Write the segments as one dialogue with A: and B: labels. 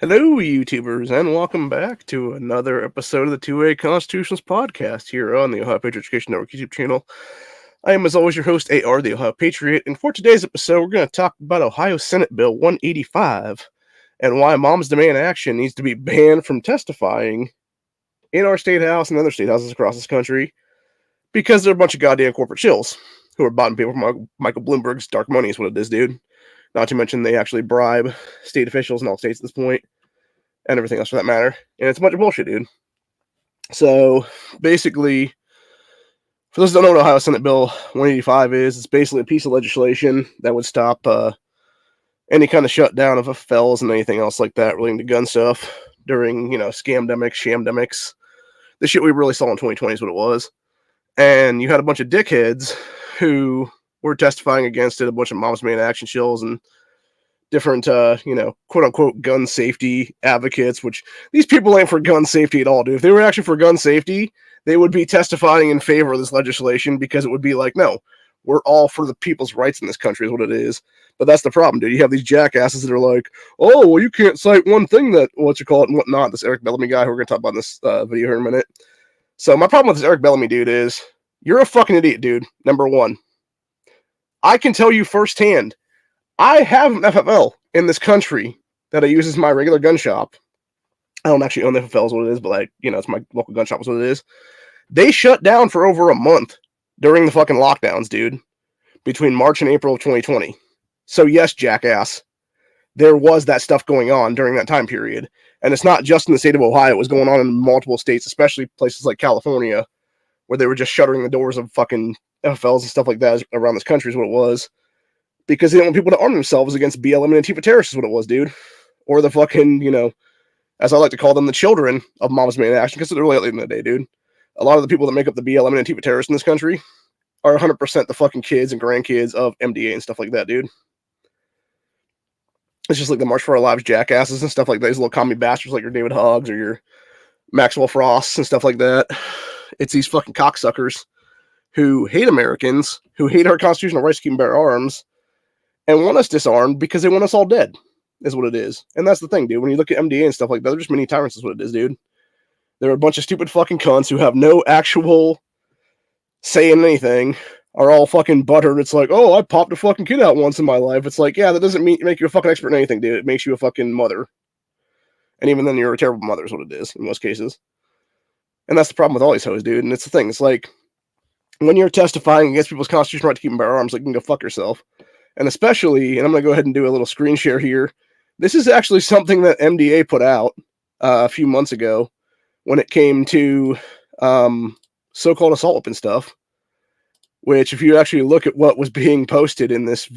A: Hello, YouTubers, and welcome back to another episode of the Two-Way Constitutionalist Podcast here on the Ohio Patriot Education Network YouTube channel. I am, as always, your host, AR, the Ohio Patriot, and for today's episode, we're going to talk about Ohio Senate Bill 185 and why mom's demand action needs to be banned from testifying in our state house and other state houses across this country because they're a bunch of goddamn corporate shills who are buying people from Michael Bloomberg's dark money is what it is, dude. Not to mention they actually bribe state officials in all states at this point, and everything else for that matter. And it's a bunch of bullshit, dude. So, basically, for those who don't know what Ohio Senate Bill 185 is, it's basically a piece of legislation that would stop any kind of shutdown of FFLs and anything else like that relating to gun stuff during, scamdemics, shamdemics. The shit we really saw in 2020 is what it was. And you had a bunch of dickheads who were testifying against it, a bunch of mom's demand action shills and different, quote unquote gun safety advocates, which these people ain't for gun safety at all, dude. If they were actually for gun safety, they would be testifying in favor of this legislation because it would be like, no, we're all for the people's rights in this country is what it is. But that's the problem, dude. You have these jackasses that are like, oh, well, you can't cite one thing that, and whatnot. This Eric Bellamy guy who we're going to talk about in this video here in a minute. So my problem with this Eric Bellamy dude is you're a fucking idiot, dude. Number one. I can tell you firsthand, I have an FFL in this country that I use as my regular gun shop. I don't actually own the FFL is what it is, but it's my local gun shop is what it is. They shut down for over a month during the fucking lockdowns, dude, between March and April of 2020. So yes, jackass, there was that stuff going on during that time period. And it's not just in the state of Ohio. It was going on in multiple states, especially places like California, where they were just shuttering the doors of fucking FFLs and stuff like that around this country is what it was. Because they didn't want people to arm themselves against BLM and Antifa terrorists is what it was, dude. Or the fucking, as I like to call them, the children of mom's demand action, because they're really at the end of the day, dude. A lot of the people that make up the BLM and Antifa terrorists in this country are 100% the fucking kids and grandkids of MDA and stuff like that, dude. It's just like the March for Our Lives jackasses and stuff like that. These little commie bastards like your David Hoggs or your Maxwell Frosts and stuff like that. It's these fucking cocksuckers who hate Americans, who hate our constitutional rights to keep and bear arms, and want us disarmed because they want us all dead, is what it is. And that's the thing, dude. When you look at MDA and stuff like that, they're just mini tyrants is what it is, dude. They're a bunch of stupid fucking cunts who have no actual say in anything, are all fucking buttered. It's like, oh, I popped a fucking kid out once in my life. It's like, yeah, that doesn't make you a fucking expert in anything, dude. It makes you a fucking mother. And even then, you're a terrible mother is what it is in most cases. And that's the problem with all these hoes, dude. And it's the thing. It's like, when you're testifying against people's constitutional right to keep and bear arms, like, you can go fuck yourself. And especially, and I'm going to go ahead and do a little screen share here, this is actually something that MDA put out a few months ago when it came to so-called assault weapon stuff, which if you actually look at what was being posted in this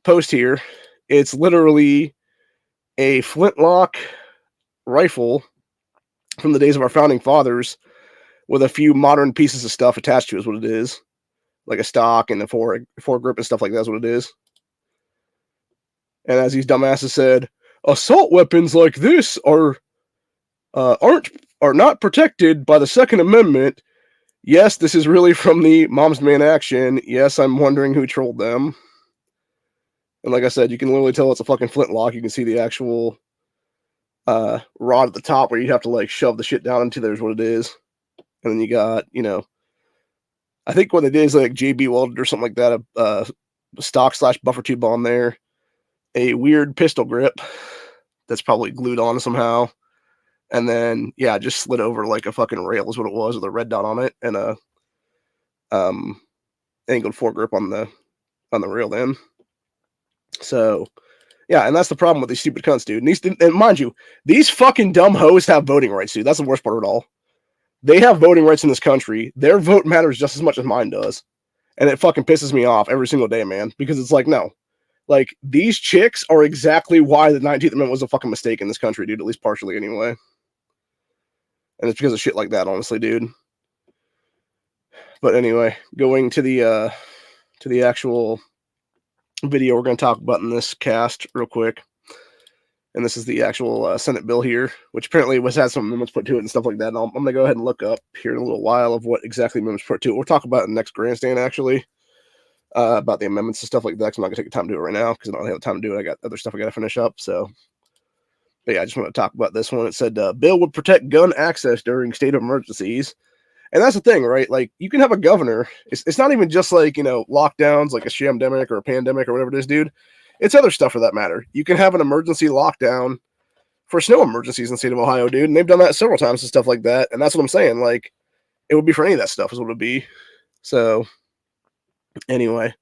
A: post here, it's literally a flintlock rifle from the days of our founding fathers with a few modern pieces of stuff attached to it is what it is. Like a stock and a foregrip and stuff like that's what it is. And as these dumbasses said, assault weapons like this are not protected by the Second Amendment. Yes, this is really from the mom's demand action. Yes, I'm wondering who trolled them. And like I said, you can literally tell it's a fucking flintlock. You can see the actual rod at the top where you have to like shove the shit down into there's what it is. And then you got, I think what they did is like JB welded or something like that, a stock / buffer tube on there, a weird pistol grip that's probably glued on somehow, and then just slid over like a fucking rail is what it was with a red dot on it and a angled foregrip on the rail then. So and that's the problem with these stupid cunts, dude. And mind you, these fucking dumb hoes have voting rights, dude. That's the worst part of it all. They have voting rights in this country. Their vote matters just as much as mine does. And it fucking pisses me off every single day, man. Because it's like, no. Like, these chicks are exactly why the 19th Amendment was a fucking mistake in this country, dude. At least partially, anyway. And it's because of shit like that, honestly, dude. But anyway, going to the actual video we're going to talk about in this cast real quick. And this is the actual Senate bill here, which apparently had some amendments put to it and stuff like that. And I'm going to go ahead and look up here in a little while of what exactly amendments put to it. We'll talk about it in the next grandstand, actually, about the amendments and stuff like that. I'm not going to take the time to do it right now because I don't have time to do it. I got other stuff I got to finish up. So But yeah, I just want to talk about this one. It said, bill would protect gun access during state of emergencies. And that's the thing, right? Like, you can have a governor. It's not even just like, lockdowns, like a shamdemic or a pandemic or whatever it is, dude. It's other stuff for that matter. You can have an emergency lockdown for snow emergencies in the state of Ohio, dude. And they've done that several times and stuff like that. And that's what I'm saying. Like, it would be for any of that stuff is what it would be. So, anyway,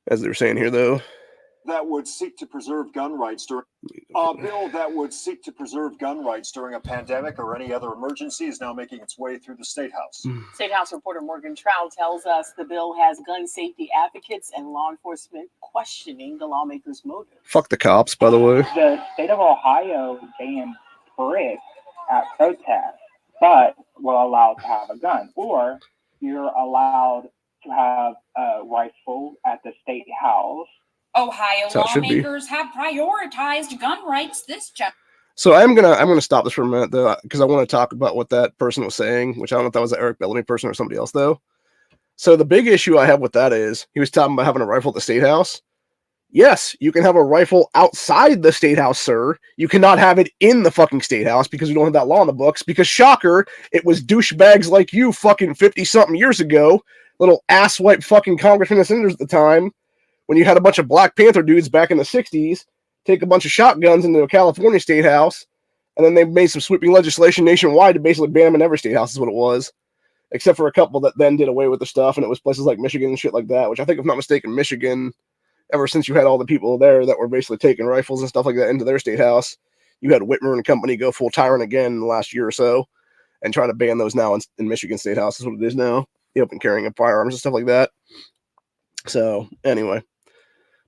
A: as they were saying here, though.
B: That would seek to preserve gun rights during a bill that would seek to preserve gun rights during a pandemic or any other emergency is now making its way through the State House.
C: State House reporter Morgan Trout tells us the bill has gun safety advocates and law enforcement questioning the lawmakers' motive.
A: Fuck the cops, by the way.
D: The state of Ohio banned bricks at protests, but will allow to have a gun, or you're allowed to have a rifle at the State House.
E: Ohio lawmakers have prioritized gun rights this January.
A: So I'm gonna stop this for a minute though, because I want to talk about what that person was saying, which I don't know if that was an Eric Bellamy person or somebody else though. So the big issue I have with that is he was talking about having a rifle at the State House. Yes, you can have a rifle outside the State House, sir. You cannot have it in the fucking State House because we don't have that law in the books. Because shocker, it was douchebags like you fucking 50-something years ago, little asswipe fucking congressmen and senators at the time, when you had a bunch of Black Panther dudes back in the 60s take a bunch of shotguns into a California state house, and then they made some sweeping legislation nationwide to basically ban them in every state house is what it was, except for a couple that then did away with the stuff, and it was places like Michigan and shit like that, which I think, if I'm not mistaken, Michigan, ever since you had all the people there that were basically taking rifles and stuff like that into their state house, you had Whitmer and company go full tyrant again in the last year or so, and try to ban those now in Michigan state house is what it is now, the open carrying of firearms and stuff like that. So, anyway.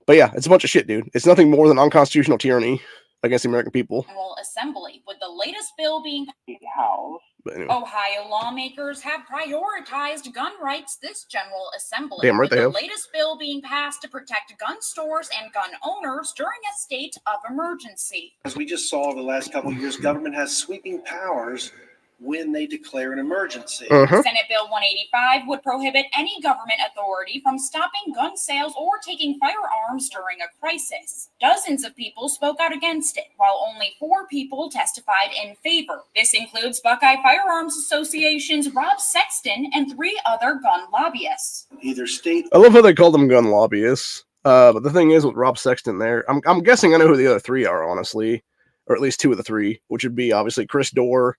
A: But yeah, it's a bunch of shit, dude. It's nothing more than unconstitutional tyranny against the American people.
E: Assembly, with the latest bill being
D: House.
A: Anyway.
E: Ohio lawmakers have prioritized gun rights this General Assembly.
A: Damn right
E: with
A: they
E: the
A: have.
E: latest bill being passed to protect gun stores and gun owners during a state of emergency.
F: As we just saw over the last couple of years, government has sweeping powers when they declare an emergency.
A: Uh-huh.
E: Senate Bill 185 would prohibit any government authority from stopping gun sales or taking firearms during a crisis. Dozens of people spoke out against it, while only 4 people testified in favor. This includes Buckeye Firearms Association's Rob Sexton and 3 other gun lobbyists.
F: Either state.
A: I love how they call them gun lobbyists. But the thing is with Rob Sexton there, I'm guessing I know who the other 3 are, honestly, or at least 2 of the 3, which would be obviously Chris Dorr.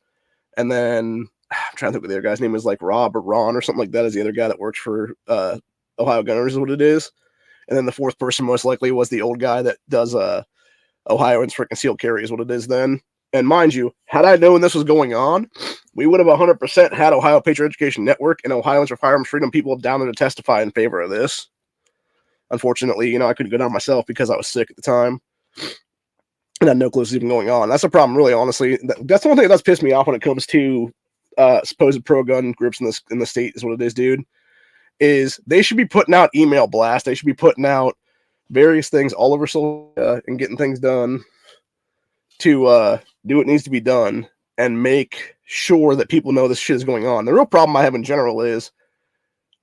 A: And then I'm trying to think what the other guy's name is, like Rob or Ron or something like that, is the other guy that works for Ohio Gunners is what it is. And then the 4th person most likely was the old guy that does Ohioans for concealed carry is what it is then. And mind you, had I known this was going on, we would have 100% had Ohio Patriot Education Network and Ohioans for Firearms Freedom people down there to testify in favor of this. Unfortunately, I couldn't go down myself because I was sick at the time. And I had no clue this was even going on. That's a problem, really, honestly. That's the one thing that's pissed me off when it comes to supposed pro-gun groups in the state is what it is, dude. Is they should be putting out email blasts. They should be putting out various things all over social media and getting things done to do what needs to be done and make sure that people know this shit is going on. The real problem I have in general is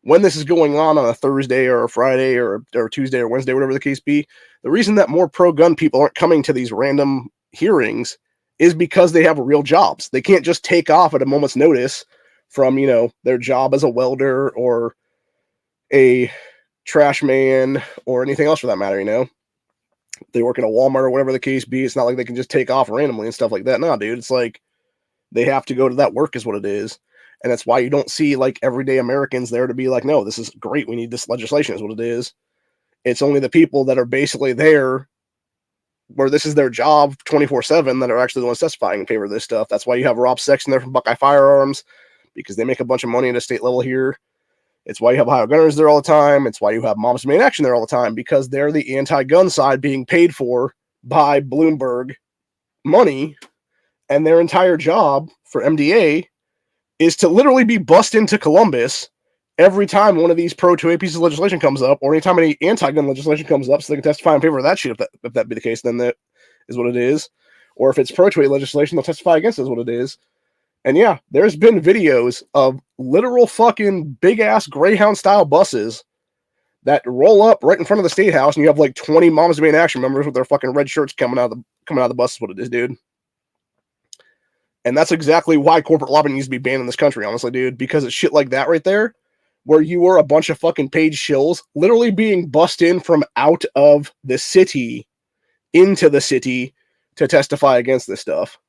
A: when this is going on a Thursday or a Friday or Tuesday or Wednesday, whatever the case be, the reason that more pro-gun people aren't coming to these random hearings is because they have real jobs. They can't just take off at a moment's notice from, their job as a welder or a trash man or anything else for that matter, They work at a Walmart or whatever the case be. It's not like they can just take off randomly and stuff like that. No, dude, it's like they have to go to that work is what it is. And that's why you don't see like everyday Americans there to be like, no, this is great. We need this legislation is what it is. It's only the people that are basically there where this is their job 24/7 that are actually the ones testifying in favor of this stuff. That's why you have Rob Sexton there from Buckeye Firearms, because they make a bunch of money at a state level here. It's why you have Ohio Gunners there all the time. It's why you have Moms Demand Action there all the time, because they're the anti-gun side being paid for by Bloomberg money, and their entire job for MDA is to literally be bussed into Columbus every time one of these pro-2A pieces of legislation comes up, or anytime any anti-gun legislation comes up, so they can testify in favor of that shit. If that be the case, then that is what it is. Or if it's pro-2A legislation, they'll testify against it, is what it is. And yeah, there's been videos of literal fucking big-ass Greyhound-style buses that roll up right in front of the State House, and you have like 20 Moms Demand Action members with their fucking red shirts coming out of the bus is what it is, dude. And that's exactly why corporate lobbying needs to be banned in this country, honestly, dude, because it's shit like that right there, where you were a bunch of fucking paid shills literally being bussed in from out of the city into the city to testify against this stuff.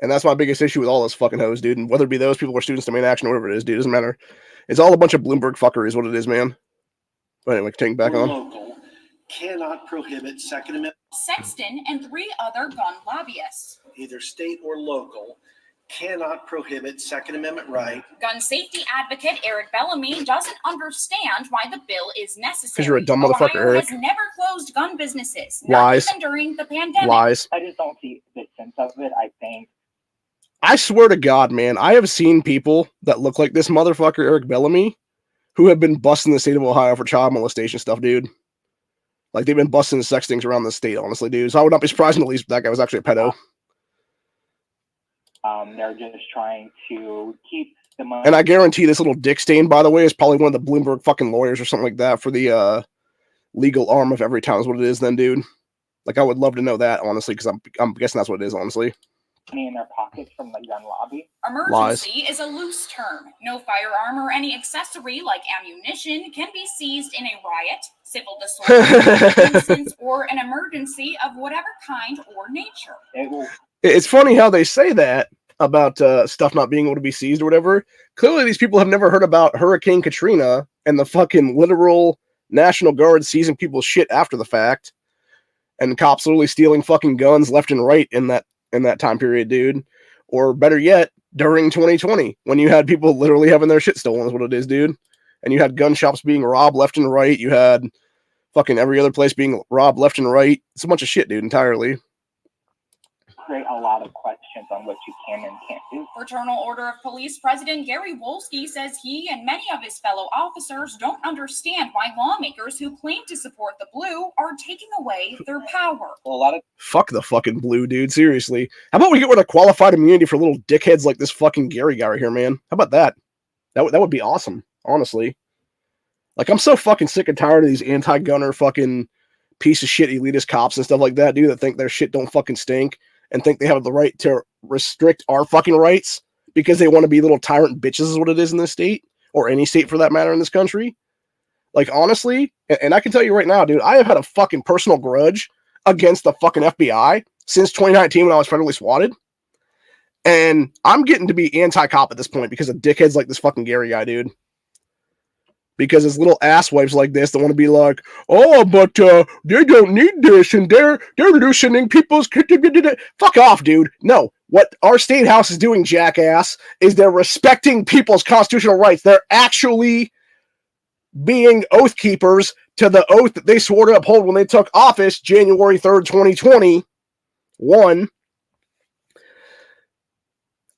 A: And that's my biggest issue with all those fucking hoes, dude. And whether it be those people or students to main action or whatever it is, dude, it doesn't matter. It's all a bunch of Bloomberg fuckery is what it is, man. But anyway, taking back on.
F: Local cannot prohibit Second Amendment.
E: Sexton and 3 other gun lobbyists.
F: Either state or local cannot prohibit Second Amendment right.
E: Gun safety advocate Eric Bellamy doesn't understand why the bill is necessary.
A: Because you're a dumb motherfucker,
E: Ohio
A: Eric.
E: has never closed gun businesses,
A: Lies.
E: not even during the pandemic.
A: Lies.
D: I just don't see the sense of it. I think
A: I swear to God, man, I have seen people that look like this motherfucker, Eric Bellamy, who have been busting the state of Ohio for child molestation stuff, dude. Like, they've been busting sex things around the state, honestly, dude. So I would not be surprised at least if that guy was actually a pedo.
D: they're just trying to keep the money.
A: And I guarantee this little dick stain, by the way, is probably one of the Bloomberg fucking lawyers or something like that for the legal arm of every town is what it is then, dude. Like, I would love to know that, honestly, because I'm guessing that's what it is, honestly.
D: Money in their pockets from the gun lobby.
E: Emergency is a loose term. No firearm or any accessory like ammunition can be seized in a riot, civil disorder, instance, or an emergency of whatever kind or nature.
A: It's funny how they say that about stuff not being able to be seized or whatever. Clearly, these people have never heard about Hurricane Katrina and the fucking literal National Guard seizing people's shit after the fact, and cops literally stealing fucking guns left and right in that time period, dude. Or better yet, during 2020, when you had people literally having their shit stolen is what it is, dude. And you had gun shops being robbed left and right. You had fucking every other place being robbed left and right. It's a bunch of shit, dude, entirely.
D: Create a lot of questions on what you can and can't do.
E: Fraternal Order of Police President Gary Wolski says he and many of his fellow officers don't understand why lawmakers who claim to support the blue are taking away their power.
F: Well,
A: Fuck the fucking blue, dude. Seriously. How about we get rid of qualified immunity for little dickheads like this fucking Gary guy right here, man? How about that? That would be awesome, honestly. Like, I'm so fucking sick and tired of these anti-gunner fucking piece of shit elitist cops and stuff like that, dude, that think their shit don't fucking stink and think they have the right to restrict our fucking rights because they want to be little tyrant bitches is what it is in this state, or any state for that matter in this country. Like, honestly, and I can tell you right now, dude, I have had a fucking personal grudge against the fucking FBI since 2019 when I was federally swatted. And I'm getting to be anti-cop at this point because of dickheads like this fucking Gary guy, dude. Because it's little asswipes like this that want to be like, oh, but they don't need this, and they're loosening people's... Fuck off, dude. No. What our state house is doing, jackass, is they're respecting people's constitutional rights. They're actually being oath keepers to the oath that they swore to uphold when they took office January 3rd, 2021.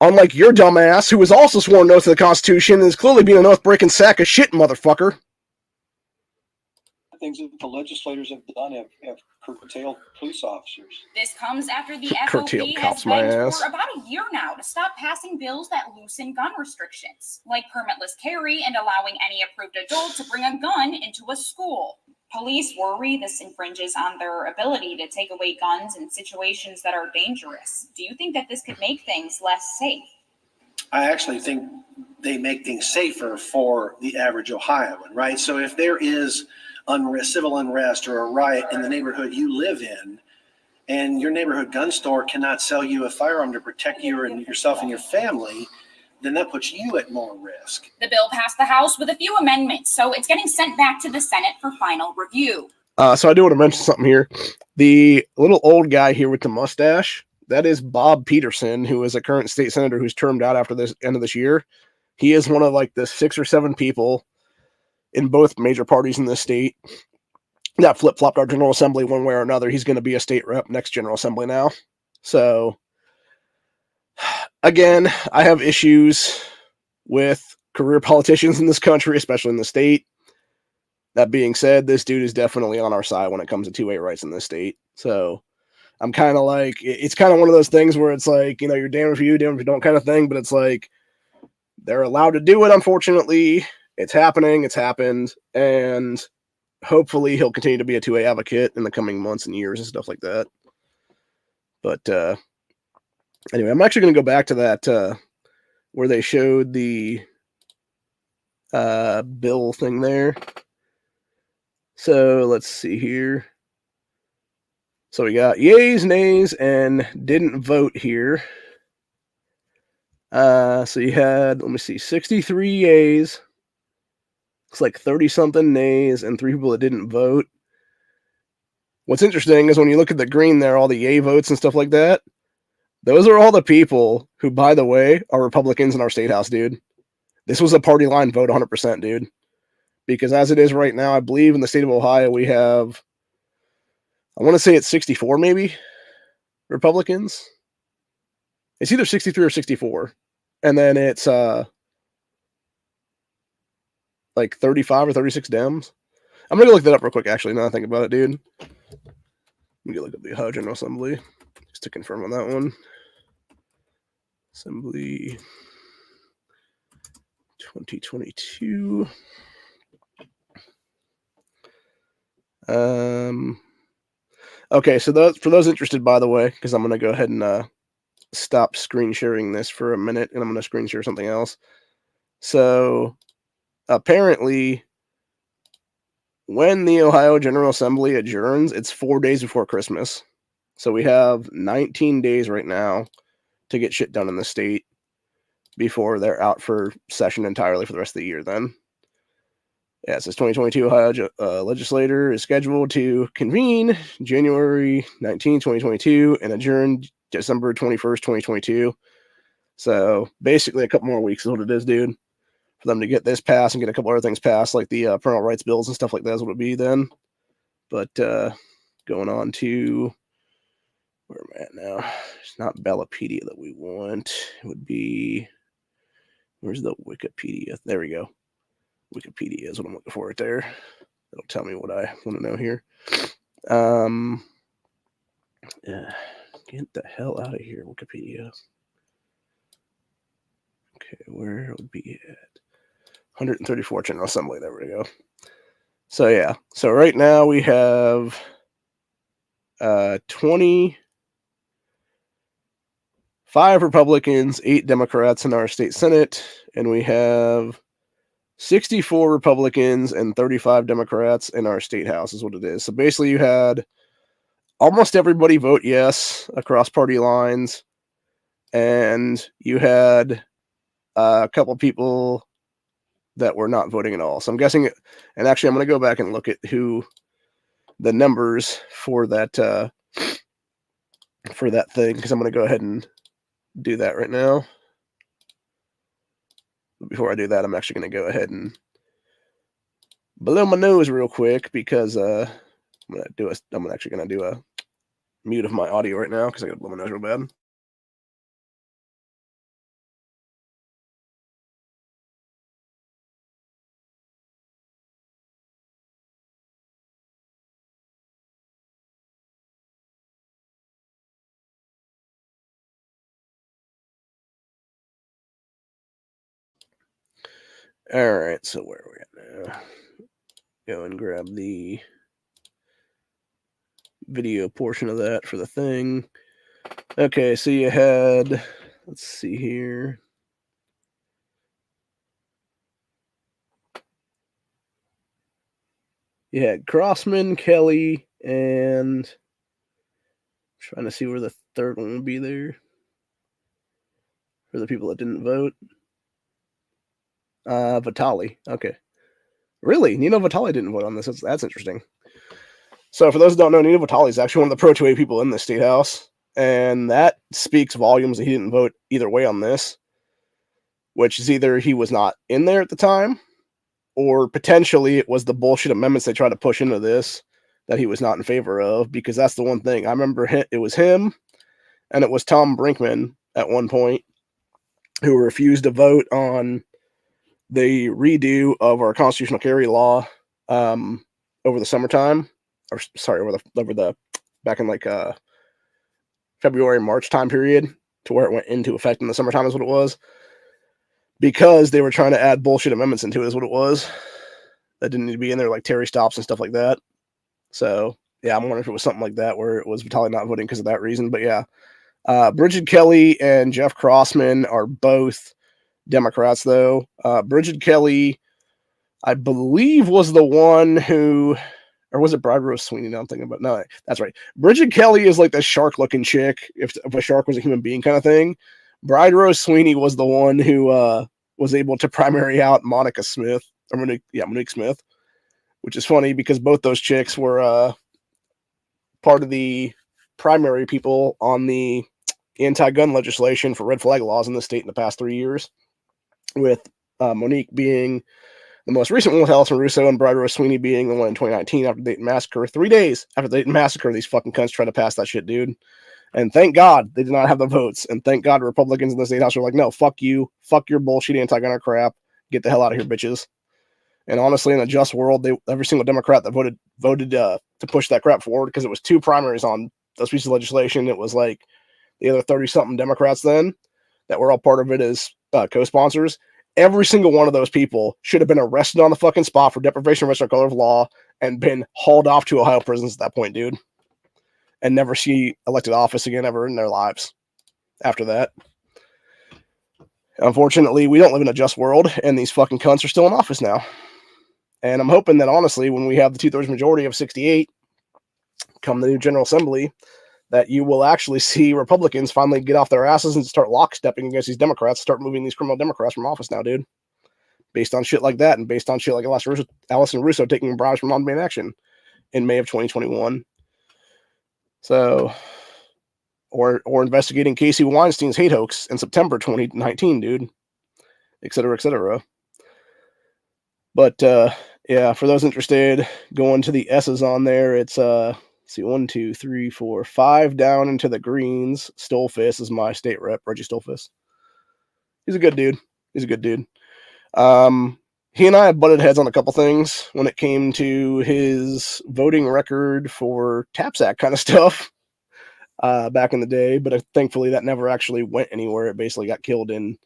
A: Unlike your dumbass, who was also sworn an oath to the Constitution and is clearly being an oath-breaking sack of shit, motherfucker.
B: Things that the legislators have done have curtailed police officers.
E: This comes after the
A: Curtailed
E: FOP has
A: cops, my
E: begged
A: ass.
E: for about a year now to stop passing bills that loosen gun restrictions, like permitless carry and allowing any approved adult to bring a gun into a school. Police worry this infringes on their ability to take away guns in situations that are dangerous. Do you think that this could make things less safe?
F: I actually think they make things safer for the average Ohioan, right? So if there is civil unrest or a riot in the neighborhood you live in, and your neighborhood gun store cannot sell you a firearm to protect you and yourself and your family, then that puts you at more risk.
E: The bill passed the House with a few amendments, so it's getting sent back to the Senate for final review.
A: So I do want to mention something here. The little old guy here with the mustache, that is Bob Peterson, who is a current state senator who's termed out after this end of this year. He is one of like the 6 or 7 people in both major parties in this state that flip-flopped our General Assembly one way or another. He's going to be a state rep next General Assembly now. So, again, I have issues with career politicians in this country, especially in the state. That being said, this dude is definitely on our side when it comes to 2A rights in this state. So I'm kind of like, it's kind of one of those things where it's like, you know, you're damned if you do, damned if you don't kind of thing, but it's like, they're allowed to do it, unfortunately. it's happening. It's happened. And hopefully he'll continue to be a 2A advocate in the coming months and years and stuff like that. But anyway, I'm actually going to go back to that where they showed the bill thing there. So let's see here. So we got yays, nays, and didn't vote here. So you had, let me see, 63 yays. Looks like 30-something nays and 3 people that didn't vote. What's interesting is when you look at the green there, all the yay votes and stuff like that, those are all the people who, by the way, are Republicans in our state house, dude. This was a party line vote 100%, dude. Because as it is right now, I believe in the state of Ohio, we have, I want to say it's 64 maybe, Republicans. It's either 63 or 64. And then it's like 35 or 36 Dems. I'm going to look that up real quick, actually, now I think about it, dude. Let me go look at the Ohio General Assembly, just to confirm on that one. Assembly 2022. Okay, so for those interested, by the way, because I'm going to go ahead and stop screen sharing this for a minute, and I'm going to screen share something else. So, apparently, when the Ohio General Assembly adjourns, it's 4 days before Christmas. So we have 19 days right now to get shit done in the state before they're out for session entirely for the rest of the year then. Yeah, it says 2022 Ohio legislature is scheduled to convene January 19, 2022 and adjourn December 21st, 2022. So basically a couple more weeks is what it is, dude. For them to get this passed and get a couple other things passed, like the parental rights bills and stuff like that is what it would be then. But going on to where am I at now? It's not Bellapedia that we want. It would be, where's the Wikipedia? There we go. Wikipedia is what I'm looking for right there. It'll tell me what I want to know here. Get the hell out of here, Wikipedia. Okay, where would be at? 134 General Assembly. There we go. So yeah. So right now we have 25 Republicans, 8 Democrats in our state Senate, and we have 64 Republicans and 35 Democrats in our state house is what it is. So basically you had almost everybody vote yes across party lines, and you had a couple people that were not voting at all. So I'm guessing, and actually I'm going to go back and look at who the numbers for that thing, because I'm going to go ahead and do that right now. But before I do that, I'm actually going to go ahead and blow my nose real quick, because I'm actually going to do a mute of my audio right now because I got to blow my nose real bad. All right, so where are we at now? Go and grab the video portion of that for the thing. Okay, so you had, let's see here. You had Crossman, Kelly, and I'm trying to see where the third one would be there for the people that didn't vote. Vitali. Okay. Really? Nino Vitali didn't vote on this. That's interesting. So for those who don't know, Nino Vitali is actually one of the pro-2A people in the state house, and that speaks volumes that he didn't vote either way on this, which is either he was not in there at the time, or potentially it was the bullshit amendments they tried to push into this that he was not in favor of, because that's the one thing. I remember it was him, and it was Tom Brinkman at one point, who refused to vote on the redo of our constitutional carry law over the summertime, or sorry, over the back in like February, March time period, to where it went into effect in the summertime is what it was. because they were trying to add bullshit amendments into it is what it was. That didn't need to be in there, like Terry stops and stuff like that. So, yeah, I'm wondering if it was something like that where it was Vitaly not voting because of that reason. But yeah, Bridget Kelly and Jeff Crossman are both Democrats, though. Bridget Kelly, I believe, was the one who, or was it Bride Rose Sweeney? No, I'm thinking about, no, that's right. Bridget Kelly is like the shark-looking chick, if a shark was a human being kind of thing. Bride Rose Sweeney was the one who was able to primary out Monique Smith, which is funny because both those chicks were part of the primary people on the anti-gun legislation for red flag laws in the state in the past 3 years, with Monique being the most recent one with Alison Russo and Bride Rose Sweeney being the one in 2019 after the Dayton Massacre. 3 days after the Dayton Massacre, these fucking cunts tried to pass that shit, dude. And thank God they did not have the votes. And thank God Republicans in the state house were like, no, fuck you. Fuck your bullshit anti-gunner crap. Get the hell out of here, bitches. And honestly, in a just world, every single Democrat that voted to push that crap forward, because it was 2 primaries on those pieces of legislation. It was like the other 30-something Democrats then that were all part of it as co-sponsors. Every single one of those people should have been arrested on the fucking spot for deprivation of rights or color of law and been hauled off to Ohio prisons at that point, dude. And never see elected office again ever in their lives after that. Unfortunately, we don't live in a just world, and these fucking cunts are still in office now. And I'm hoping that, honestly, when we have the 2/3 majority of 68 come the new General Assembly, that you will actually see Republicans finally get off their asses and start lockstepping against these Democrats, start moving these criminal Democrats from office now, dude. Based on shit like that, and based on shit like Alison Russo taking bribes from on-demand action in May of 2021. So, or investigating Casey Weinstein's hate hoax in September 2019, dude, et cetera, et cetera. But, yeah, for those interested, going to the S's on there, it's, let's see, 1, 2, 3, 4, 5 down into the greens. Stolfus is my state rep, Reggie Stolfus. He's a good dude. He and I have butted heads on a couple things when it came to his voting record for TAPS Act kind of stuff back in the day, but thankfully that never actually went anywhere. It basically got killed in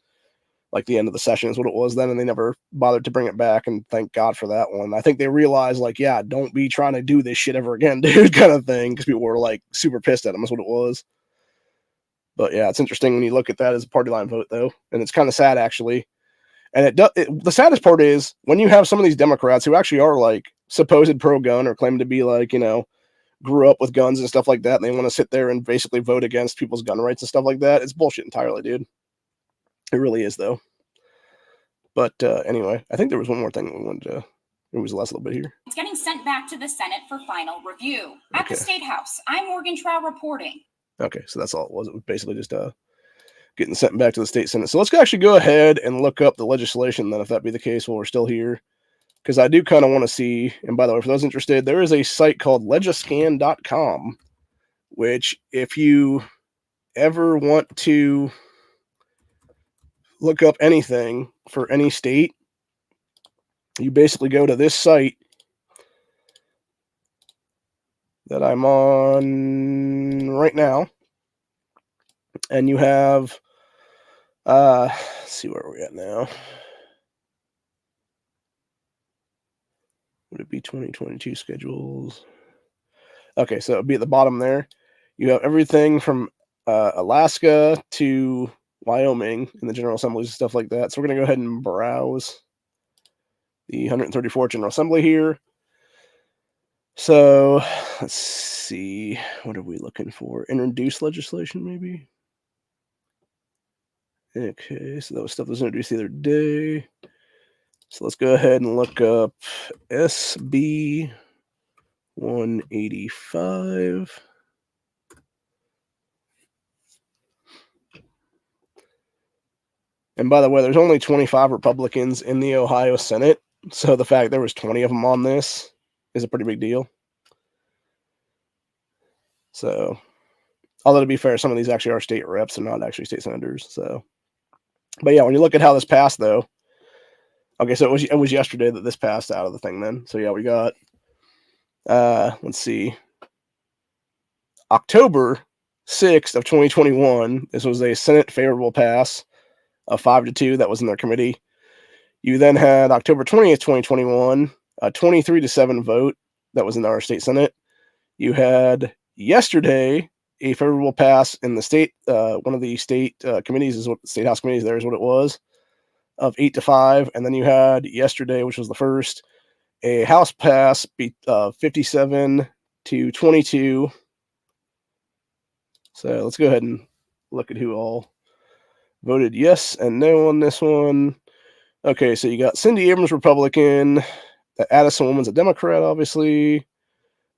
A: like the end of the session is what it was then, and they never bothered to bring it back, and thank God for that one. I think they realized, like, yeah, don't be trying to do this shit ever again, dude, kind of thing, because people were like super pissed at him is what it was. But yeah, it's interesting when you look at that as a party line vote, though, and it's kind of sad, actually. And the saddest part is when you have some of these Democrats who actually are like supposed pro-gun or claim to be like, you know, grew up with guns and stuff like that, and they want to sit there and basically vote against people's gun rights and stuff like that. It's bullshit entirely, dude. It really is, though. But anyway, I think there was one more thing we wanted to. It was the last little bit here.
E: It's getting sent back to the Senate for final review. At the State House, I'm Morgan Trow reporting.
A: Okay, so that's all it was. It was basically just getting sent back to the state Senate. So let's actually go ahead and look up the legislation then, if that be the case, while we're still here. Because I do kind of want to see, and by the way, for those interested, there is a site called legiscan.com, which if you ever want to look up anything for any state, you basically go to this site that I'm on right now, and you have, let's see where we're at now. Would it be 2022 schedules? Okay, so it'll be at the bottom there. You have everything from Alaska to Wyoming in the General Assemblies and stuff like that. So we're going to go ahead and browse the 134th General Assembly here. So let's see. What are we looking for? Introduce legislation, maybe? Okay, so that was stuff that was introduced the other day. So let's go ahead and look up SB 185. And by the way, there's only 25 Republicans in the Ohio Senate, so the fact there was 20 of them on this is a pretty big deal. So, although to be fair, some of these actually are state reps and not actually state senators. So, but yeah, when you look at how this passed, though, okay, so it was yesterday that this passed out of the thing. Then, so yeah, we got let's see, October 6th of 2021. This was a Senate favorable pass. of 5-2. That was in their committee. You then had October 20th, 2021, a 23-7 vote. That was in our state Senate. You had yesterday a favorable pass in the state, one of the state committees is what the state house committees there is what it was, of 8-5. And then you had yesterday, which was the first, a house pass 57-22. So let's go ahead and look at who all voted yes and no on this one. Okay, so you got Cindy Abrams, Republican. Addison Woman's a Democrat, obviously.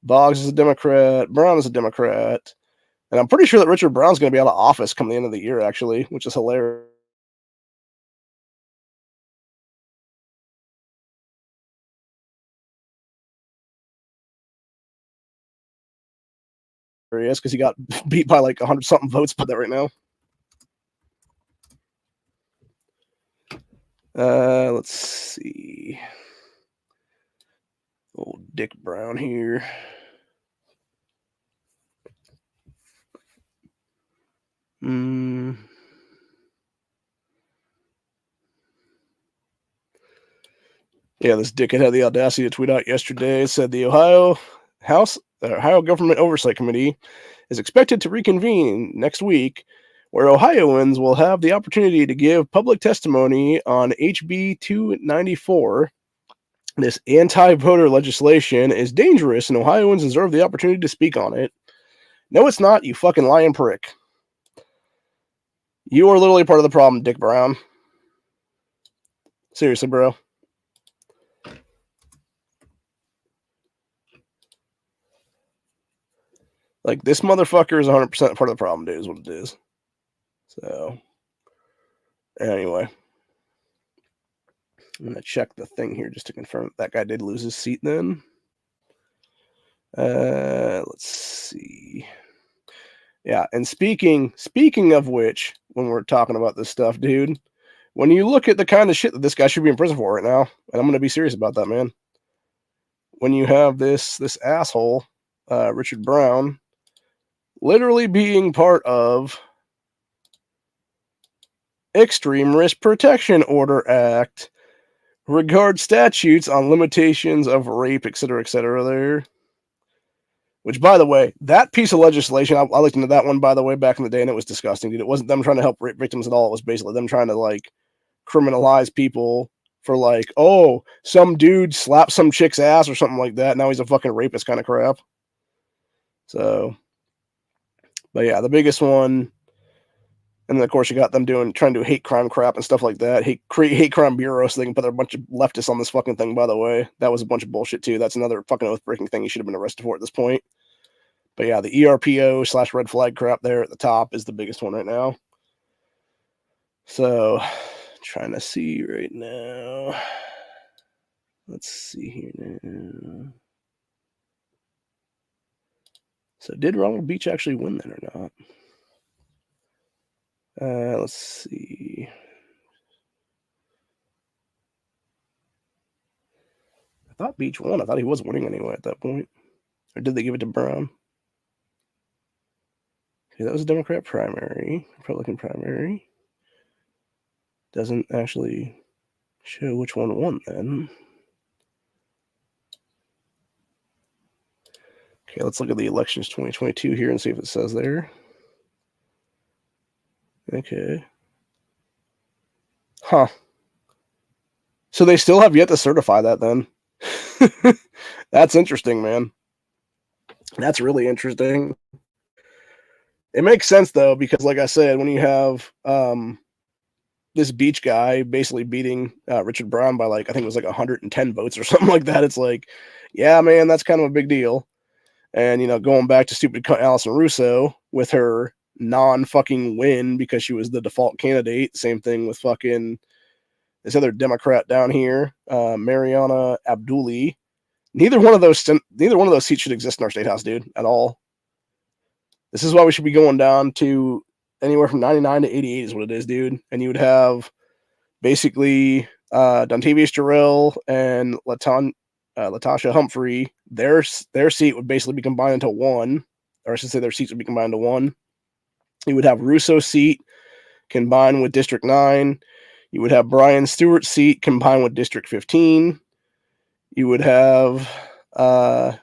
A: Boggs is a Democrat. Brown is a Democrat. And I'm pretty sure that Richard Brown's going to be out of office come the end of the year, actually, which is hilarious. Because he got beat by like 100-something votes by that right now. Let's see. Old Dick Brown here. Yeah, this dickhead had the audacity to tweet out yesterday. It said the Ohio Government Oversight Committee is expected to reconvene next week, where Ohioans will have the opportunity to give public testimony on HB 294. This anti-voter legislation is dangerous, and Ohioans deserve the opportunity to speak on it. No, it's not, you fucking lying prick. You are literally part of the problem, Dick Brown. Seriously, bro. Like, this motherfucker is 100% part of the problem, dude, is what it is. So, anyway. I'm going to check the thing here just to confirm that guy did lose his seat then. Let's see. Yeah, and speaking of which, when we're talking about this stuff, dude, when you look at the kind of shit that this guy should be in prison for right now, and I'm going to be serious about that, man. When you have this asshole, Richard Brown, literally being part of Extreme Risk Protection Order Act, regard statutes on limitations of rape, etc., there. Which, by the way, that piece of legislation, I looked into that one, by the way, back in the day, and it was disgusting, dude. It wasn't them trying to help rape victims at all. It was basically them trying to, like, criminalize people for, like, oh, some dude slapped some chick's ass or something like that. Now he's a fucking rapist kind of crap. So, but yeah, the biggest one, and then of course you got them trying to do hate crime crap and stuff like that. Create hate crime bureau so they can put a bunch of leftists on this fucking thing, by the way. That was a bunch of bullshit too. That's another fucking oath-breaking thing you should have been arrested for at this point. But yeah, the ERPO/red flag crap there at the top is the biggest one right now. So, trying to see right now. Let's see here now. So did Ronald Beach actually win that or not? Let's see. I thought Beach won. I thought he was winning anyway at that point. Or did they give it to Brown? Okay, that was a Democrat primary. Republican primary. Doesn't actually show which one won then. Okay, let's look at the elections 2022 here and see if it says there. Okay. Huh. So they still have yet to certify that then. That's interesting, man. That's really interesting. It makes sense, though, because like I said, when you have this Beach guy basically beating Richard Brown by, like, I think it was like 110 votes or something like that, it's like, yeah, man, that's kind of a big deal. And, you know, going back to stupid Allison Russo with her non-fucking win because she was the default candidate. Same thing with fucking this other Democrat down here, Mariana Abduli. Neither one of those seats should exist in our state house, dude, at all. This is why we should be going down to anywhere from 99 to 88 is what it is, dude. And you would have basically Dontavius Jarrell and Latasha Humphrey. Their seat would basically be combined into one, or I should say their seats would be combined into one. You would have Russo's seat combined with District 9. You would have Brian Stewart's seat combined with District 15. You would have, let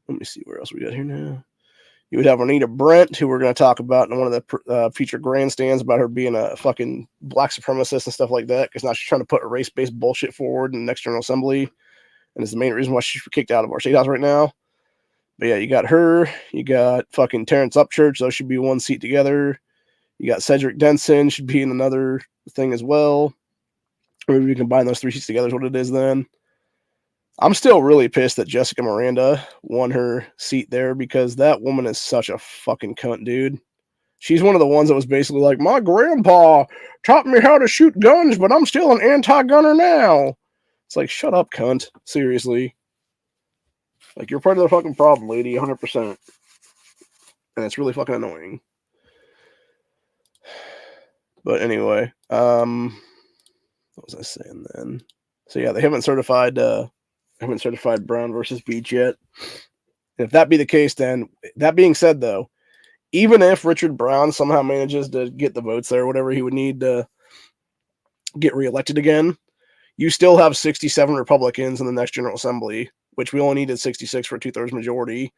A: me see where else we got here now. You would have Anita Brent, who we're going to talk about in one of the featured grandstands about her being a fucking black supremacist and stuff like that, because now she's trying to put a race-based bullshit forward in the next General Assembly, and it's the main reason why she's kicked out of our state house right now. But yeah, you got her. You got fucking Terrence Upchurch. Those should be one seat together. You got Cedric Denson, should be in another thing as well. Maybe we combine those 3 seats together is what it is then. I'm still really pissed that Jessica Miranda won her seat there, because that woman is such a fucking cunt, dude. She's one of the ones that was basically like, my grandpa taught me how to shoot guns, but I'm still an anti-gunner now. It's like, shut up, cunt. Seriously. Like, you're part of the fucking problem, lady, 100%. And it's really fucking annoying. But anyway, what was I saying then? So yeah, they haven't certified Brown versus Beach yet. And if that be the case, then that being said, though, even if Richard Brown somehow manages to get the votes there, whatever he would need to get reelected again, you still have 67 Republicans in the next General Assembly, which we only needed 66 for a 2/3 majority.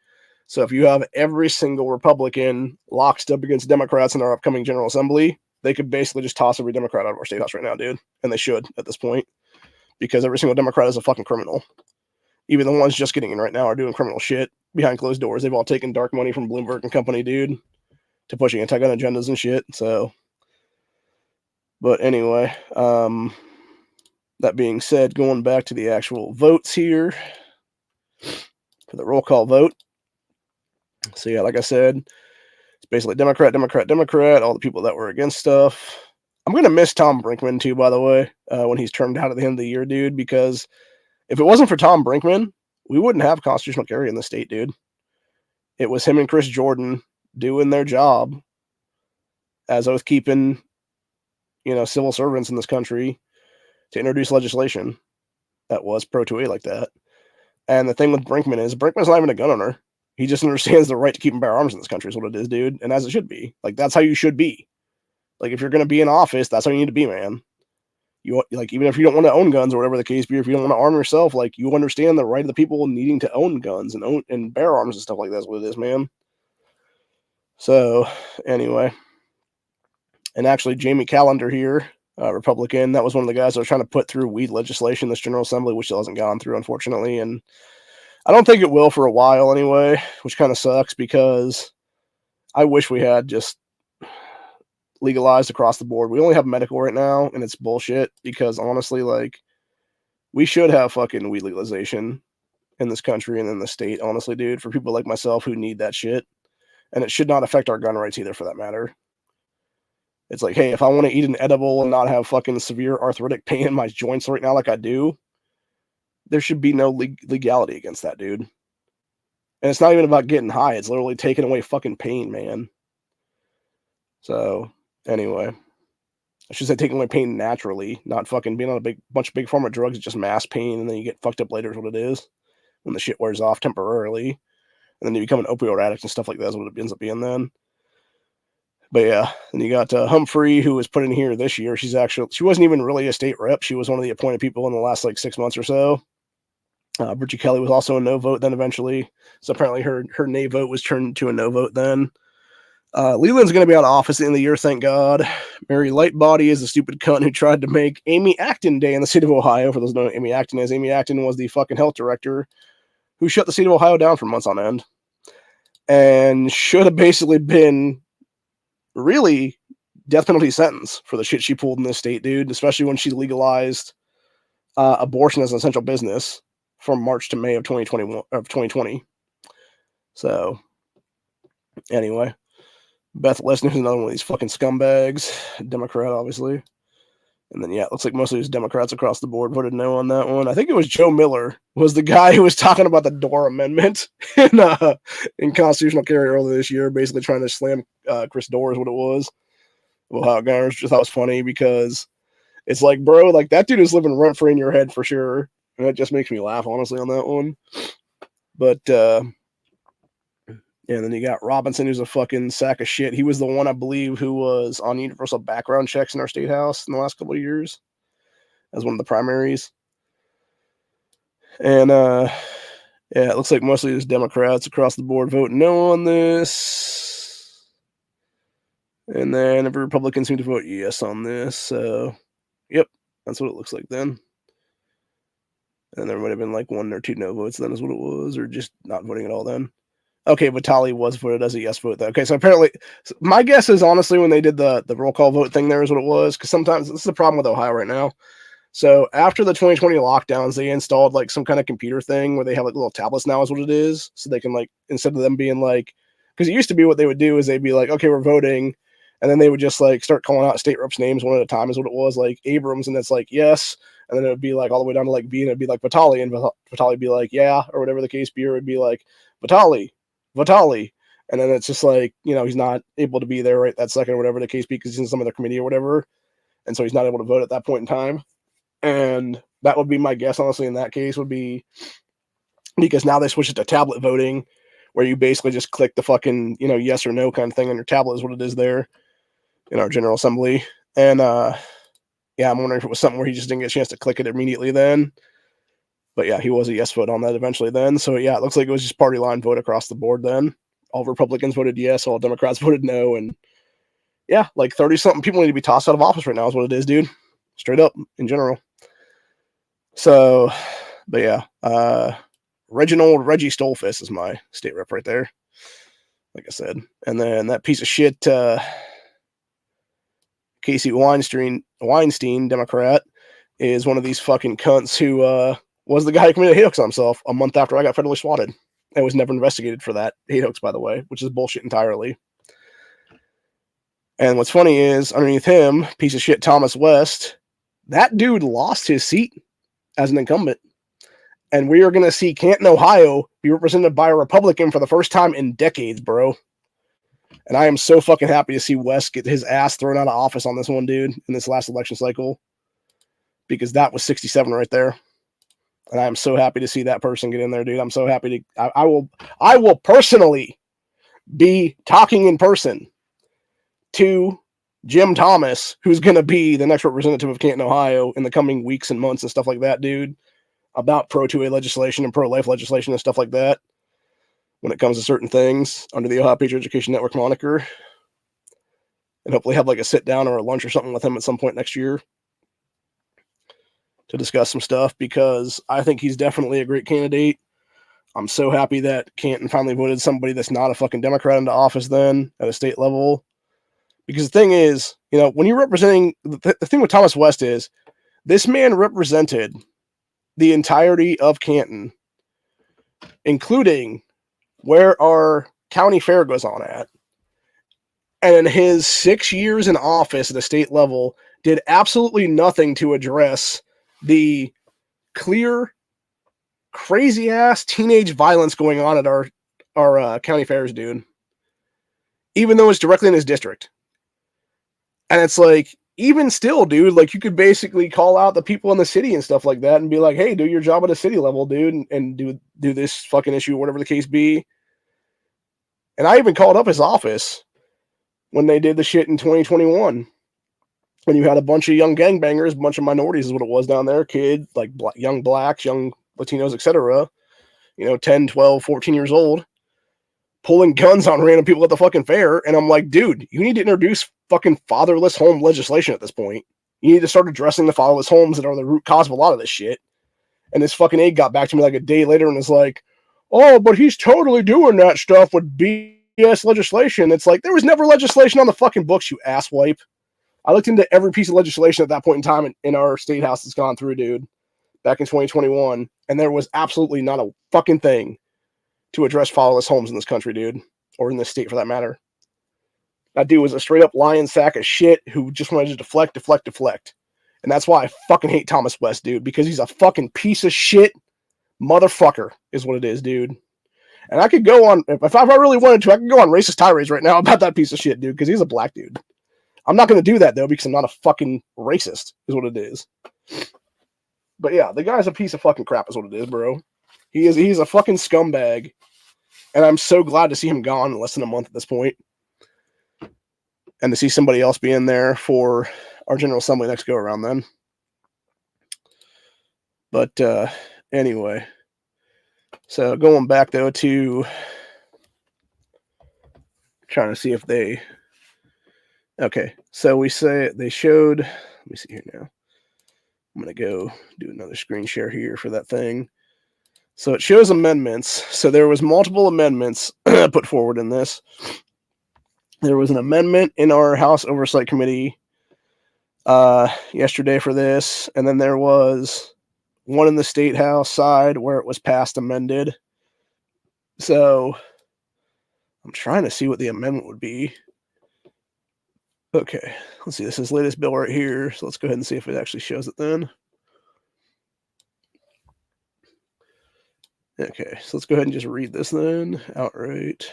A: So if you have every single Republican locked up against Democrats in our upcoming General Assembly, they could basically just toss every Democrat out of our state house right now, dude. And they should at this point, because every single Democrat is a fucking criminal. Even the ones just getting in right now are doing criminal shit behind closed doors. They've all taken dark money from Bloomberg and company, dude, to pushing anti-gun agendas and shit. So, but anyway, that being said, going back to the actual votes here for the roll call vote. So yeah, like I said, it's basically Democrat, Democrat, Democrat, all the people that were against stuff. I'm going to miss Tom Brinkman too, by the way, when he's termed out at the end of the year, dude, because if it wasn't for Tom Brinkman, we wouldn't have constitutional carry in the state, dude. It was him and Chris Jordan doing their job as oath-keeping, civil servants in this country to introduce legislation that was pro-2A like that. And the thing with Brinkman is, Brinkman's not even a gun owner. He just understands the right to keep and bear arms in this country is what it is, dude. And as it should be. Like, that's how you should be. Like, if you're going to be in office, that's how you need to be, man. You, like, even if you don't want to own guns or whatever the case be, if you don't want to arm yourself, like, you understand the right of the people needing to own guns and bear arms and stuff like that's what it is, man. So, anyway. And actually, Jamie Callender here, Republican, that was one of the guys that was trying to put through weed legislation in this General Assembly, which still hasn't gone through, unfortunately. And I don't think it will for a while anyway, which kind of sucks, because I wish we had just legalized across the board. We only have medical right now, and it's bullshit, because honestly, like, we should have fucking weed legalization in this country and in the state, honestly, dude, for people like myself who need that shit. And it should not affect our gun rights either, for that matter. It's like, hey, if I want to eat an edible and not have fucking severe arthritic pain in my joints right now like I do, there should be no legality against that, dude. And it's not even about getting high. It's literally taking away fucking pain, man. So, anyway. I should say taking away pain naturally, not fucking being on a bunch of big pharma drugs. It's just mass pain, and then you get fucked up later is what it is. When the shit wears off temporarily. And then you become an opioid addict and stuff like that is what it ends up being then. But yeah, and you got Humphrey, who was put in here this year. She wasn't even really a state rep. She was one of the appointed people in the last, 6 months or so. Bridget Kelly was also a no vote then eventually. So apparently her nay vote was turned to a no vote then. Leland's going to be out of office at the end of the year, thank God. Mary Lightbody is a stupid cunt who tried to make Amy Acton Day in the state of Ohio. For those who don't know who Amy Acton is, Amy Acton was the fucking health director who shut the state of Ohio down for months on end. And should have basically been really death penalty sentence for the shit she pulled in this state, dude, especially when she legalized abortion as an essential business from March to May of 2020. So, anyway, Beth Lesnar is another one of these fucking scumbags, Democrat, obviously. And then, yeah, it looks like most of these Democrats across the board voted no on that one. I think it was Joe Miller was the guy who was talking about the Dore Amendment in constitutional carry earlier this year, basically trying to slam Chris Dore is what it was. Well, how Gunners just thought it was funny because it's like, bro, like that dude is living rent free in your head for sure. And that just makes me laugh, honestly, on that one. But And then you got Robinson, who's a fucking sack of shit. He was the one, I believe, who was on universal background checks in our state house in the last couple of years as one of the primaries. And, yeah, it looks like mostly just Democrats across the board voting no on this. And then every Republican seemed to vote yes on this. So, yep, that's what it looks like then. And there might have been like 1 or 2 no votes then is what it was, or just not voting at all then. Okay, Vitali was voted as a yes vote. Okay, so apparently, my guess is honestly when they did the roll call vote thing there is what it was, because sometimes this is the problem with Ohio right now. So after the 2020 lockdowns, they installed like some kind of computer thing where they have like little tablets now is what it is. So they can like, instead of them being like, because it used to be what they would do is they'd be like, okay, we're voting. And then they would just like start calling out state reps names one at a time is what it was, like Abrams. And it's like, yes. And then it would be like all the way down to like B and it'd be like Vitali, and Vitali would be like, yeah, or whatever the case be, or it would be like Vitali. And then it's just like, you know, he's not able to be there right that second or whatever the case be because he's in some other committee or whatever. And so he's not able to vote at that point in time. And that would be my guess, honestly, in that case would be because now they switched it to tablet voting where you basically just click the fucking, you know, yes or no kind of thing on your tablet is what it is there in our General Assembly. And, yeah, I'm wondering if it was something where he just didn't get a chance to click it immediately then. But yeah, he was a yes vote on that eventually then. So yeah, it looks like it was just party line vote across the board then. All Republicans voted yes, all Democrats voted no. And yeah, like 30-something people need to be tossed out of office right now is what it is, dude. Straight up, in general. So, but yeah, Reggie Stolfus is my state rep right there. Like I said. And then that piece of shit, Casey Weinstein, Democrat, is one of these fucking cunts who was the guy who committed a hate hoax on himself a month after I got federally swatted. And was never investigated for that hate hoax, by the way, which is bullshit entirely. And what's funny is, underneath him, piece of shit Thomas West, that dude lost his seat as an incumbent. And we are going to see Canton, Ohio be represented by a Republican for the first time in decades, bro. And I am so fucking happy to see West get his ass thrown out of office on this one, dude, in this last election cycle. Because that was 67 right there. And I am so happy to see that person get in there, dude. I'm so happy to... I will personally be talking in person to Jim Thomas, who's going to be the next representative of Canton, Ohio in the coming weeks and months and stuff like that, dude, about pro-2A legislation and pro-life legislation and stuff like that when it comes to certain things under the Ohio Patriot Education Network moniker. And hopefully have like a sit down or a lunch or something with him at some point next year to discuss some stuff, because I think he's definitely a great candidate. I'm so happy that Canton finally voted somebody that's not a fucking Democrat into office then at a state level. Because the thing is, you know, when you're representing, the thing with Thomas West is this man represented the entirety of Canton, including where our county fair goes on at. And in his 6 years in office at the state level, did absolutely nothing to address the clear, crazy-ass teenage violence going on at our county fairs, dude. Even though it's directly in his district. And it's like, even still, dude, like you could basically call out the people in the city and stuff like that and be like, hey, do your job at a city level, dude, and do this fucking issue, whatever the case be. And I even called up his office when they did the shit in 2021. When you had a bunch of young gangbangers, a bunch of minorities is what it was down there, kids, like young blacks, young Latinos, etc., 10, 12, 14 years old, pulling guns on random people at the fucking fair. And I'm like, dude, you need to introduce fucking fatherless home legislation at this point. You need to start addressing the fatherless homes that are the root cause of a lot of this shit. And this fucking aide got back to me like a day later and was like, oh, but he's totally doing that stuff with BS legislation. It's like, there was never legislation on the fucking books, you asswipe. I looked into every piece of legislation at that point in time in our state house that's gone through, dude, back in 2021. And there was absolutely not a fucking thing to address fatherless homes in this country, dude, or in this state for that matter. That dude was a straight up lying sack of shit who just wanted to deflect. And that's why I fucking hate Thomas West, dude, because he's a fucking piece of shit motherfucker is what it is, dude. And I could go on, if I really wanted to, I could go on racist tirades right now about that piece of shit, dude, because he's a black dude. I'm not going to do that, though, because I'm not a fucking racist, is what it is. But yeah, the guy's a piece of fucking crap, is what it is, bro. He's a fucking scumbag. And I'm so glad to see him gone in less than a month at this point. And to see somebody else be in there for our General Assembly next go around then. But anyway. So going back though to trying to see if they... Okay, so we say they showed... Let me see here now. I'm going to go do another screen share here for that thing. So it shows amendments. So there was multiple amendments put forward in this. There was an amendment in our House Oversight Committee yesterday for this. And then there was one in the State House side where it was passed amended. So I'm trying to see what the amendment would be. Okay, let's see. This is the latest bill right here. So let's go ahead and see if it actually shows it then. Okay, so let's go ahead and just read this then outright.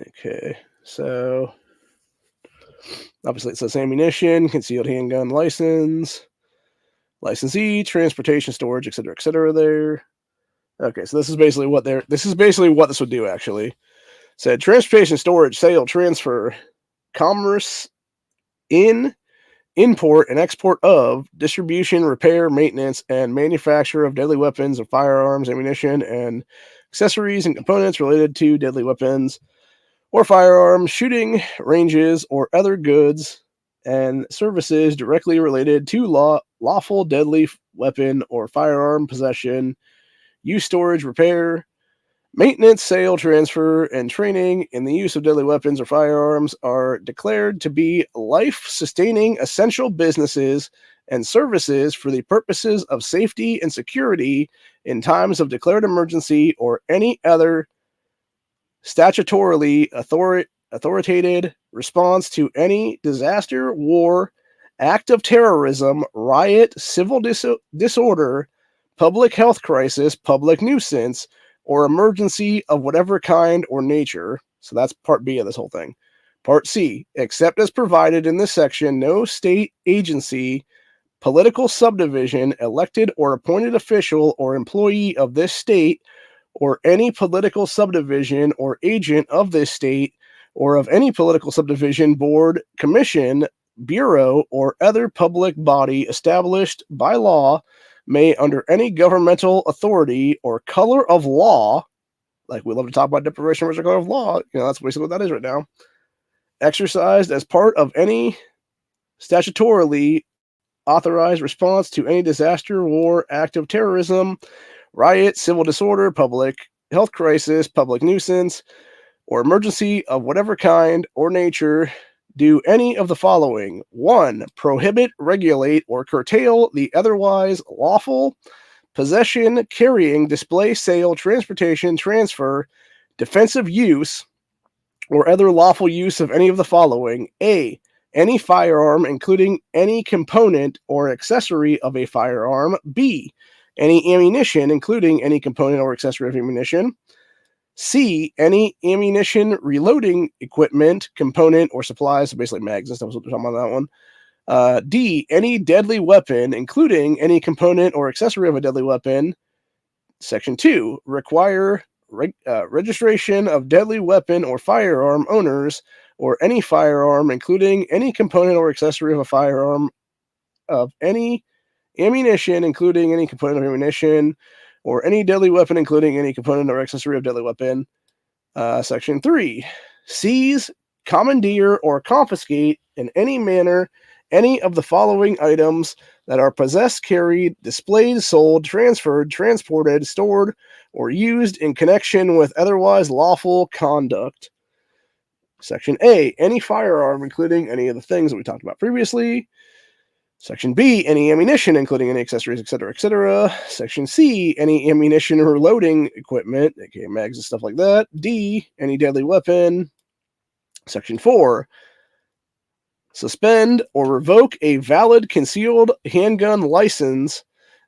A: Okay, so obviously it says ammunition, concealed handgun license, licensee, transportation, storage, etc. there. Okay, so this is basically what this would do actually. Said transportation, storage, sale, transfer, commerce in, import, and export of, distribution, repair, maintenance, and manufacture of deadly weapons and firearms, ammunition, and accessories and components related to deadly weapons or firearms, shooting ranges, or other goods and services directly related to lawful deadly weapon or firearm possession, use, storage, repair, maintenance, sale, transfer, and training in the use of deadly weapons or firearms are declared to be life-sustaining essential businesses and services for the purposes of safety and security in times of declared emergency or any other statutorily authoritative response to any disaster, war, act of terrorism, riot, civil disorder, public health crisis, public nuisance, or emergency of whatever kind or nature. So that's part B of this whole thing. Part C, except as provided in this section, no state agency, political subdivision, elected or appointed official or employee of this state, or any political subdivision or agent of this state, or of any political subdivision, board, commission, bureau, or other public body established by law, may, under any governmental authority or color of law, like we love to talk about deprivation of color of law, that's basically what that is right now, exercised as part of any statutorily authorized response to any disaster, war, act of terrorism, riot, civil disorder, public health crisis, public nuisance, or emergency of whatever kind or nature, do any of the following. 1. Prohibit, regulate, or curtail the otherwise lawful possession, carrying, display, sale, transportation, transfer, defensive use, or other lawful use of any of the following. A. Any firearm, including any component or accessory of a firearm. B. Any ammunition, including any component or accessory of ammunition. C. Any ammunition, reloading equipment, component, or supplies, so basically mags and stuff, is what they're talking about that one. D. Any deadly weapon, including any component or accessory of a deadly weapon. Section 2. Require registration of deadly weapon or firearm owners, or any firearm, including any component or accessory of a firearm, of any ammunition, including any component of ammunition, or any deadly weapon, including any component or accessory of deadly weapon. Section 3. Seize, commandeer, or confiscate in any manner any of the following items that are possessed, carried, displayed, sold, transferred, transported, stored, or used in connection with otherwise lawful conduct. Section A. Any firearm, including any of the things that we talked about previously. Section B, any ammunition, including any accessories, etc. Section C, any ammunition or loading equipment, aka mags and stuff like that. D, any deadly weapon. Section 4, suspend or revoke a valid concealed handgun license,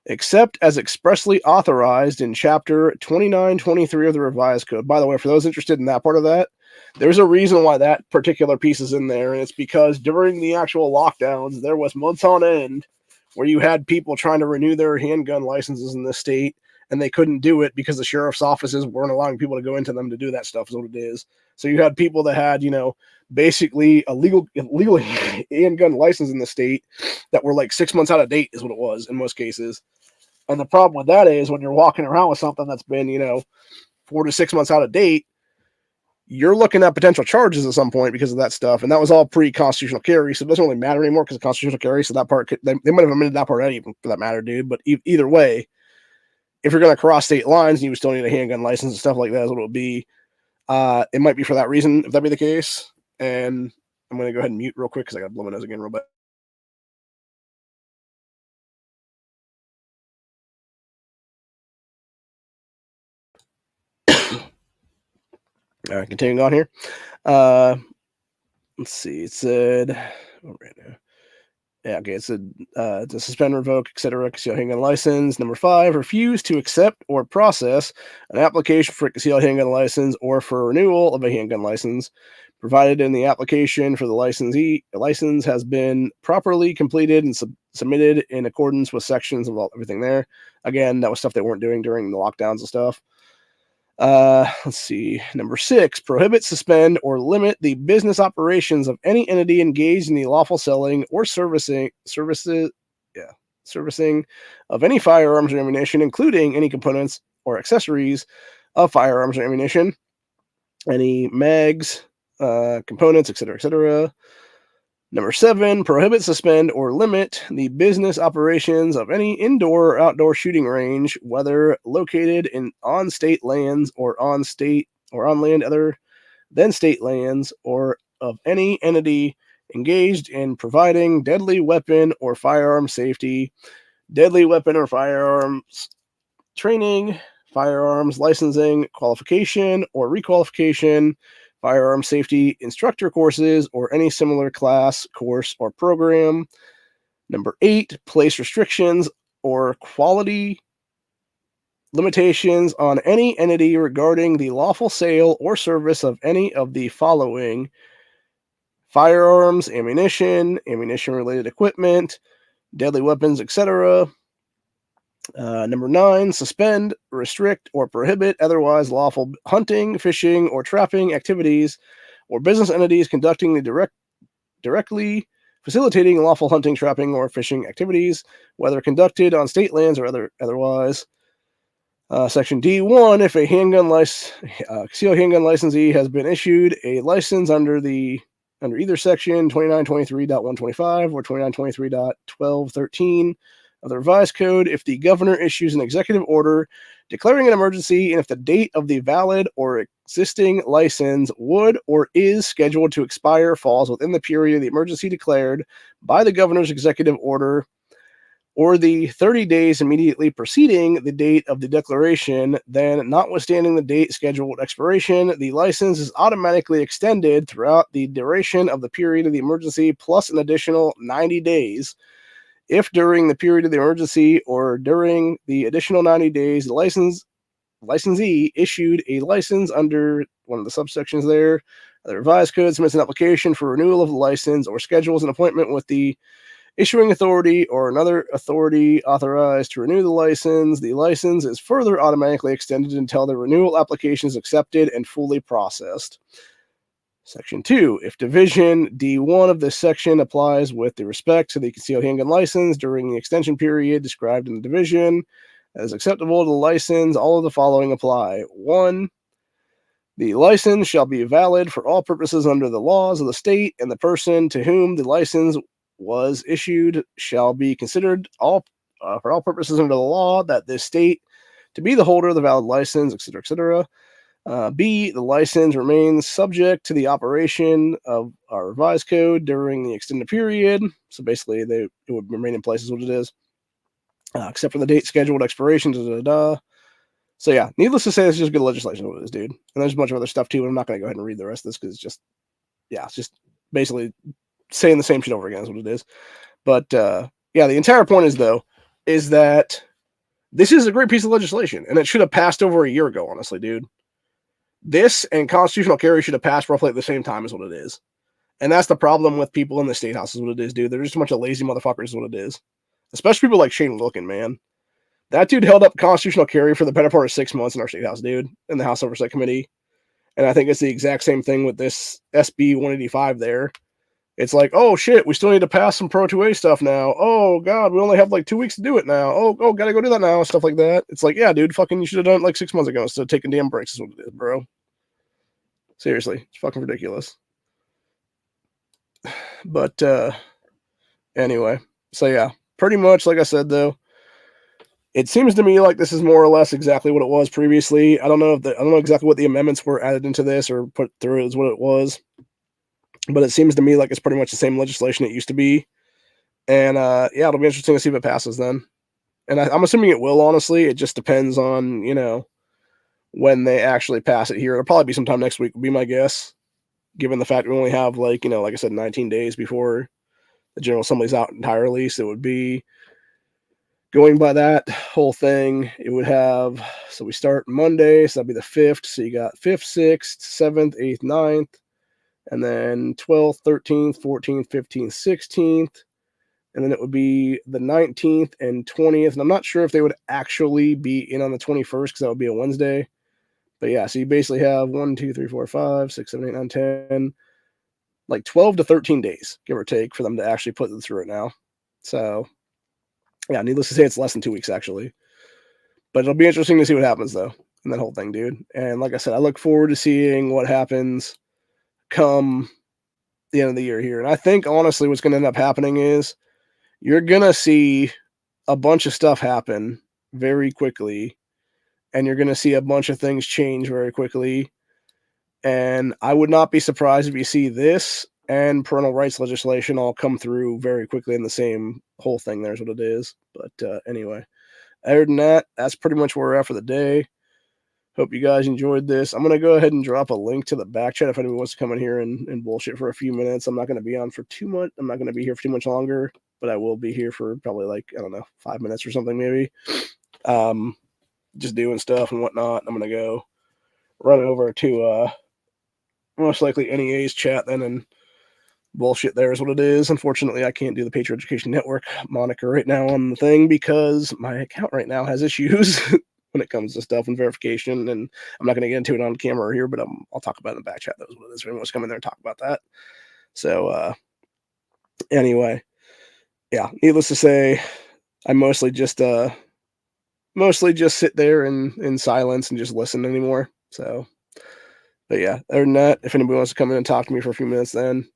A: except as expressly authorized in Chapter 2923 of the Revised Code. By the way, for those interested in that part of that, there's a reason why that particular piece is in there, and it's because during the actual lockdowns, there was months on end where you had people trying to renew their handgun licenses in this state, and they couldn't do it because the sheriff's offices weren't allowing people to go into them to do that stuff, is what it is. So you had people that had, basically a legal handgun license in the state that were like 6 months out of date, is what it was in most cases. And the problem with that is when you're walking around with something that's been, 4 to 6 months out of date, you're looking at potential charges at some point because of that stuff. And that was all pre-constitutional carry, so it doesn't really matter anymore because of constitutional carry. So that part, they might have amended that part already, even for that matter, dude. But either way, if you're going to cross state lines, you would still need a handgun license and stuff like that, is what it would be. It might be for that reason, if that be the case. And I'm going to go ahead and mute real quick because I got to blow my nose again real bad. All right, continuing on here. Let's see. It said, it said to suspend, revoke, etc. concealed handgun license. Number 5, refuse to accept or process an application for a concealed handgun license or for renewal of a handgun license, provided in the application for the license has been properly completed and submitted in accordance with sections of everything there. Again, that was stuff they weren't doing during the lockdowns and stuff. Let's see. Number 6, prohibit, suspend, or limit the business operations of any entity engaged in the lawful selling or servicing of any firearms or ammunition, including any components or accessories of firearms or ammunition, any mags, components, etc., etc. Number 7, prohibit, suspend, or limit the business operations of any indoor or outdoor shooting range, whether located on state lands or on land other than state lands, or of any entity engaged in providing deadly weapon or firearm safety, deadly weapon or firearms training, firearms licensing, qualification or requalification, firearm safety instructor courses, or any similar class, course, or program. Number 8, place restrictions or quality limitations on any entity regarding the lawful sale or service of any of the following: firearms, ammunition-related equipment, deadly weapons, etc. Number 9, suspend, restrict, or prohibit otherwise lawful hunting, fishing, or trapping activities, or business entities conducting the directly facilitating lawful hunting, trapping, or fishing activities, whether conducted on state lands or otherwise. Section D1, if a concealed handgun licensee has been issued a license under either section 2923.125 or 2923.1213 of the revised code, if the governor issues an executive order declaring an emergency, and if the date of the valid or existing license would or is scheduled to expire falls within the period of the emergency declared by the governor's executive order, or the 30 days immediately preceding the date of the declaration, then, notwithstanding the date scheduled expiration, the license is automatically extended throughout the duration of the period of the emergency, plus an additional 90 days. If during the period of the emergency or during the additional 90 days, the licensee issued a license under one of the subsections there, the revised code submits an application for renewal of the license or schedules an appointment with the issuing authority or another authority authorized to renew the license is further automatically extended until the renewal application is accepted and fully processed. Section 2, if Division D1 of this section applies with respect to the concealed handgun license during the extension period described in the division as acceptable to the license, all of the following apply. 1, the license shall be valid for all purposes under the laws of the state, and the person to whom the license was issued shall be considered for all purposes under the law that this state to be the holder of the valid license, etc., etc. B, the license remains subject to the operation of our revised code during the extended period. So basically, it would remain in place is what it is, except for the date scheduled expiration. So yeah, needless to say, it's just good legislation. What it is, dude. And there's a bunch of other stuff too. And I'm not going to go ahead and read the rest of this because it's just basically saying the same shit over again is what it is. But the entire point is that this is a great piece of legislation, and it should have passed over a year ago. Honestly, dude. This and constitutional carry should have passed roughly at the same time is what it is. And that's the problem with people in the state house is what it is, dude. They're just a bunch of lazy motherfuckers is what it is. Especially people like Shane Wilkin, man. That dude held up constitutional carry for the better part of 6 months in our state house, dude, in the House Oversight Committee. And I think it's the exact same thing with this SB 185 there. It's like, oh shit, we still need to pass some Pro 2A stuff now. Oh god, we only have like 2 weeks to do it now. Oh, gotta go do that now. Stuff like that. It's like, yeah, dude, fucking, you should have done it like 6 months ago instead of taking damn breaks. Is what it is, bro. Seriously, it's fucking ridiculous. But anyway, so yeah, pretty much like I said though, it seems to me like this is more or less exactly what it was previously. I don't know exactly what the amendments were added into this or put through as what it was, but it seems to me like it's pretty much the same legislation it used to be. And yeah, it'll be interesting to see if it passes then. And I'm assuming it will. Honestly, it just depends on when they actually pass it here. It'll probably be sometime next week, would be my guess, given the fact we only have like I said, 19 days before the General Assembly's out entirely. So it would be going by that whole thing. It would have, so we start Monday, so that'd be the 5th. So you got 5th, 6th, 7th, 8th, 9th, and then 12th, 13th, 14th, 15th, 16th. And then it would be the 19th and 20th. And I'm not sure if they would actually be in on the 21st because that would be a Wednesday. But yeah, so you basically have 1, 2, 3, 4, 5, 6, 7, 8, 9, 10, like 12 to 13 days, give or take, for them to actually put it through it now. So yeah, needless to say, it's less than 2 weeks actually. But it'll be interesting to see what happens though in that whole thing, dude. And like I said, I look forward to seeing what happens come the end of the year here. And I think honestly what's going to end up happening is you're going to see a bunch of stuff happen very quickly, and you're going to see a bunch of things change very quickly. And I would not be surprised if you see this and parental rights legislation all come through very quickly in the same whole thing. There's what it is. But anyway, other than that, that's pretty much where we're at for the day. Hope you guys enjoyed this. I'm going to go ahead and drop a link to the back chat if anyone wants to come in here and bullshit for a few minutes. I'm not going to be on for too much. I'm not going to be here for too much longer, but I will be here for probably 5 minutes or something maybe. Just doing stuff and whatnot. I'm going to go run over to most likely NEA's chat then and bullshit there is what it is. Unfortunately, I can't do the Patriot Education Network moniker right now on the thing because my account right now has issues when it comes to stuff and verification, and I'm not going to get into it on camera here, but I'll talk about it in the back chat. That was what it is. If anyone wants to come in there and talk about that. So anyway, yeah, needless to say, I mostly just sit there in silence and just listen anymore. So, but yeah, other than that, if anybody wants to come in and talk to me for a few minutes, then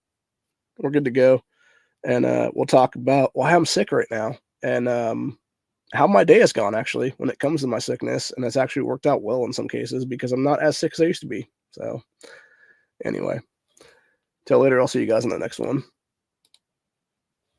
A: we're good to go. And we'll talk about why I'm sick right now and how my day has gone actually when it comes to my sickness. And it's actually worked out well in some cases because I'm not as sick as I used to be. So anyway, till later. I'll see you guys in the next one.